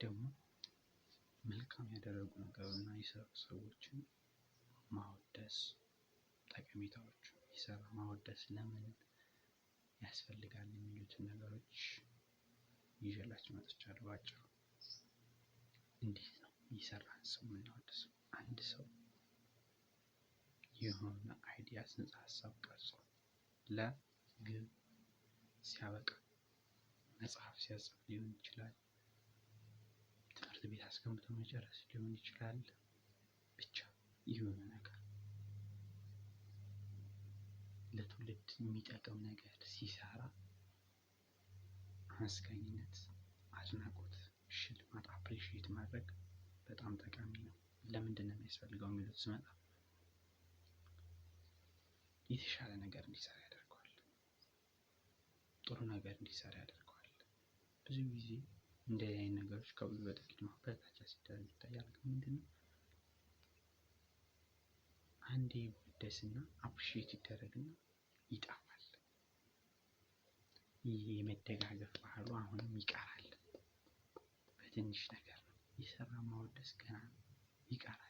ደግሞ መልካም ያደረጉ ነገርና የሰሩ ሰዎችን ማወደስ ጠቀሜታዎች የሰራ ማወደስ ለምን ያስፈልጋል የሚሉትን ነገሮች ይዤላችሁ መጥቻለሁ። ባጭሩ እንዴት ነው የሰራን ሰው የምናወድሰው? አንድ ሰው የሆነ አይዲያ ጽንሰ ሀሳብ ቀርጾ ለግብ ሲያበቃ መጽሐፍ ሲያጽፍ ሊሆን ይችላል፣ ትምህርት ቤት አስቀምጦ መጨረስ ሊሆን ይችላል። ብቻ የሆነ ነገር ለትውልድ የሚጠቅም ነገር ሲሰራ አመስጋኝነት፣ አድናቆት፣ ሽልማት አፕሪሺየት ማድረግ በጣም ጠቃሚ ነው። ለምንድን ነው የሚያስፈልገው የሚሉት ስመጣ የተሻለ ነገር እንዲሰራ ያደርገዋል። ጥሩ ነገር እንዲሰራ ያደርገዋል። ብዙ ጊዜ እንደዚህ አይነት ነገሮች ከብዙ በጥቂቱ ማበረታቻ ሲደረግ ይታያል። ግን ምንድነው አንዴ ይወደስና አፕሪሺየት ይደረግና ይጠፋል። ይሄ የመደጋገፍ ባህሉ አሁንም ይቀራል። በትንሽ ነገር ነው የሰራ ማወደስ ገና ይቀራል።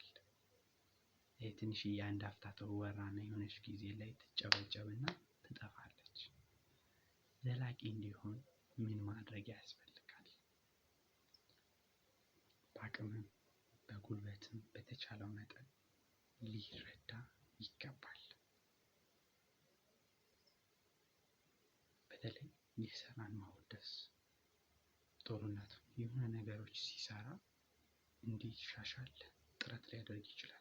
ትንሽ የአንድ አፍታ ተወራና የሆነች ጊዜ ላይ ትጨበጨብና ትጠፋለች። ዘላቂ እንዲሆን ምን ማድረግ ያስፈልጋል? በአቅምም በጉልበትም በተቻለው መጠን ሊረዳ ይገባል። በተለይ የሰራን ማወደስ ጥሩነቱ የሆነ ነገሮች ሲሰራ እንዲሻሻል ጥረት ሊያደርግ ይችላል።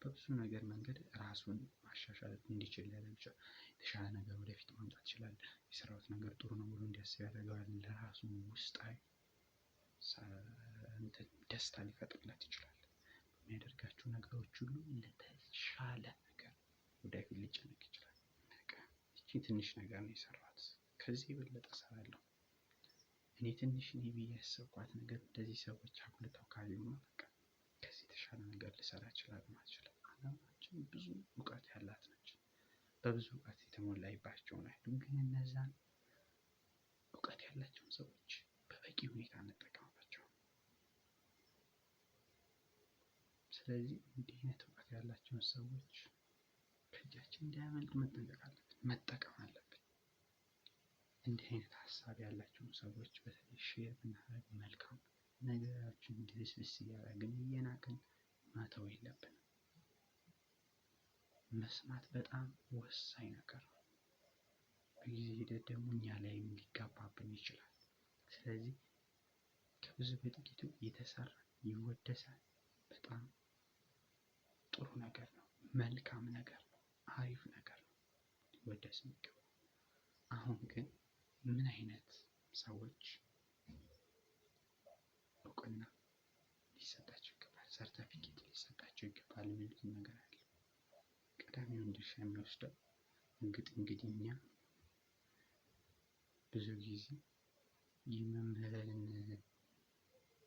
በብዙ ነገር መንገድ ራሱን ማሻሻል እንዲችል ሊያደርግ ይችላል። የተሻለ ነገር ወደፊት ማምጣት ይችላል። የሰራሁት ነገር ጥሩ ነው ብሎ እንዲያስብ ያደርገዋል። ለራሱ ውስጣዊ ደስታ ሊፈጥርለት ይችላል። በሚያደርጋቸው ነገሮች ሁሉ ለተሻለ ነገር ወደፊት ሊጨነቅ ይችላል። በቃ እቺ ትንሽ ነገር ነው የሰራሁት፣ ከዚህ የበለጠ እሰራለሁ። እኔ ትንሽ ነኝ ብዬ ያሰብኳት ነገር እንደዚህ ሰዎች አጉልተው ካዩማ በቃ ከዚህ የተሻለ ነገር ልሰራ እችላለሁ ማለት ይችላል። ዓለማችን ብዙ እውቀት ያላት ነች። በብዙ እውቀት የተሞላባቸው ናቸው። ግን እነዛን እውቀት ያላቸውን ሰዎች በበቂ ሁኔታ እንጠቀምባቸው። ስለዚህ እንዲህ አይነት እውቀት ያላቸውን ሰዎች ከእጃችን እንዳያመልጥ መጠቀም አለብን። እንዲህ አይነት ሀሳብ ያላቸውን ሰዎች በተለይ ሼር ብናደርግ መልካም። ነገራችን ድብስብስ እያደረግን እየናቅን መተው የለብንም። መስማት በጣም ወሳኝ ነገር ነው። በጊዜ ሂደት ደግሞ እኛ ላይም ሊጋባብን ይችላል። ስለዚህ ከብዙ በጥቂቱ የተሰራ ይወደሳል። በጣም ጥሩ ነገር ነው፣ መልካም ነገር ነው፣ አሪፍ ነገር ነው፣ ሊወደስ የሚገባው። አሁን ግን ምን አይነት ሰዎች እውቅና ሊሰጣቸው ይገባል፣ ሰርተፊኬት ሊሰጣቸው ይገባል የሚሉት ነገር አለ። ቀዳሚውን ድርሻ የሚወስደው እንግዲህ እኛ ብዙ ጊዜ የመምህርን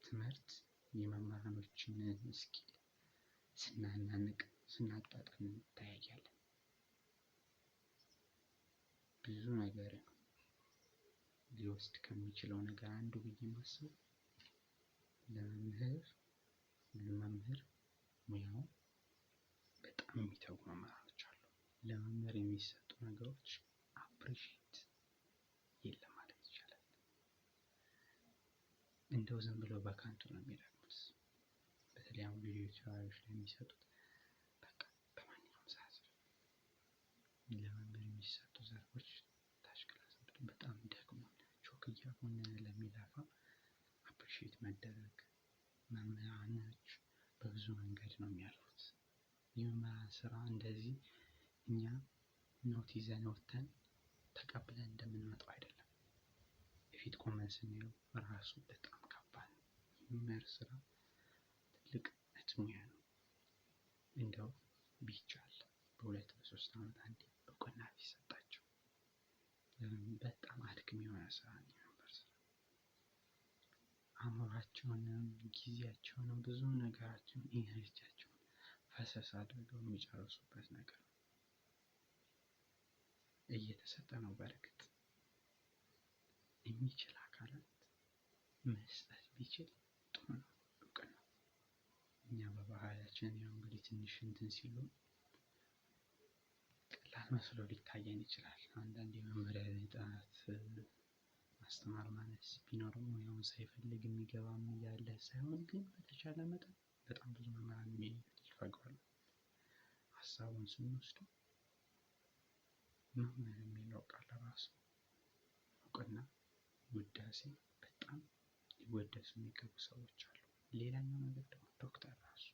ትምህርት የመምህራኖችን ስኪል ስናናንቅ ስናጣጥል እንታያለን። ብዙ ነገር ሊወስድ ከሚችለው ነገር አንዱ ብዬ የማስበው ለመምህር ሙያው በጣም የሚተጉ መምህራኖች አሉ። ለመምህር የሚሰጡ ነገሮች አፕሪሺየት የለም ማለት ይቻላል። እንደው ዝም ብለው በከንቱ ነው የሚደክሙት። በተለይ አሁን ቪዲዮ ቲዩቶሪያሎች ላይ የሚሰጡት በቃ በማንኛውም ሰዓት ለመምህር የሚሰጡ ዘርፎች ታች ክላስ በጣም ደክሟል ቾክ እያሆነ ለሚለፋ አፕሪሺየት መደረግ። መምህራኖች በብዙ መንገድ ነው የሚያልፉት። የመምህራን ስራ እንደዚህ እኛ ኖት ይዘን ወጥተን ተቀብለን እንደምንመጣው አይደለም። የፊት ቆመን ስናየው ራሱ በጣም ከባድ ነው። የመምህር ስራ ትልቅ ሙያ ነው። እንደው ቢቻል በ2 በ3 ዓመት አንዴ እውቅና ቢሰጣቸው። በጣም አድካሚ የሆነ ስራ ነው የመምህር ስራ። አእምሯቸውንም ጊዜያቸውንም ብዙ ነገራቸውን ኢነርጂያቸውን ፈሰስ አድርገው የሚጨርሱበት ነገር ነው። እየተሰጠ ነው። በርግጥ የሚችል አካላት መስጠት ቢችል ጥሩ ነው። እውቅና እኛ በባህላችን ያው እንግዲህ ትንሽ እንትን ሲሉ ቀላል መስሎ ሊታየን ይችላል። አንዳንድ የመመሪያ ጥናት ማስተማር ማለት ቢኖርም ሙያውን ሳይፈልግ የሚገባም እያለ ሳይሆን ግን በተቻለ መጠን በጣም ብዙ መምህራን ይፈቅዳሉ። ሀሳቡን ስንወስደው መምህር የሚለው ቃል ራሱ እውቅና፣ ውዳሴ በጣም ሊወደሱ የሚገቡ ሰዎች አሉ። ሌላኛው ነገር ደግሞ ዶክተር ራሱ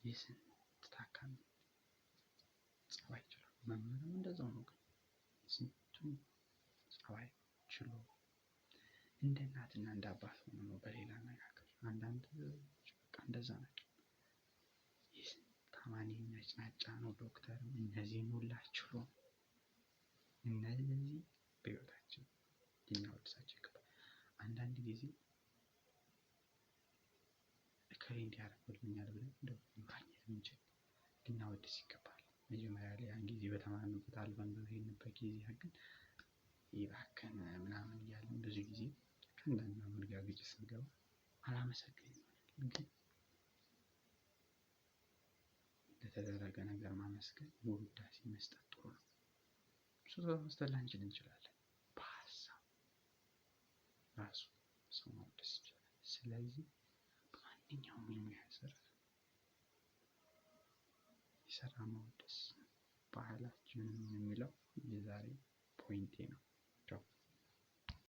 የስንት ታካሚ ጸባይ ይችላል። መምህርም እንደዛው ነው። ግን ስንቱን ጸባይ ችሎ እንደ እናትና እንደ አባት ሆኖ ነው። በሌላ አነጋገር አንዳንድ በቃ እንደዛ ናቸው። የስንት ታማሚ ነጭናጫ ነው ዶክተርም እነዚህን ሁላ ችሎ እነዚህ በህይወታችን ልናወድሳቸው ይገባል። አንዳንድ ጊዜ እከሌ እንዲያደርግልኛል ብለን እንደው ማግኘት የምንችል ልናወድስ ይገባል። መጀመሪያ ላይ ያን ጊዜ በተማርንበት አልፈን በሄድንበት ጊዜ ግን ይባክን ምናምን እያልን ብዙ ጊዜ ከአንዳንድ መምህር ጋር ግጭት ስንገባ አላመሰግንም ይሆናል። ግን ለተደረገ ነገር ማመስገን ውዳሴ መስጠት ጥሩ ነው። ስጦታ መስጠት ላንችል እንችላለን። በሀሳብ ራሱ ሰው ማወደስ ይችላል። ስለዚህ በማንኛውም የሙያ ዘርፍ የሰራ ማወደስ ባህላችን የሚለው የዛሬ ፖይንቴ ነው።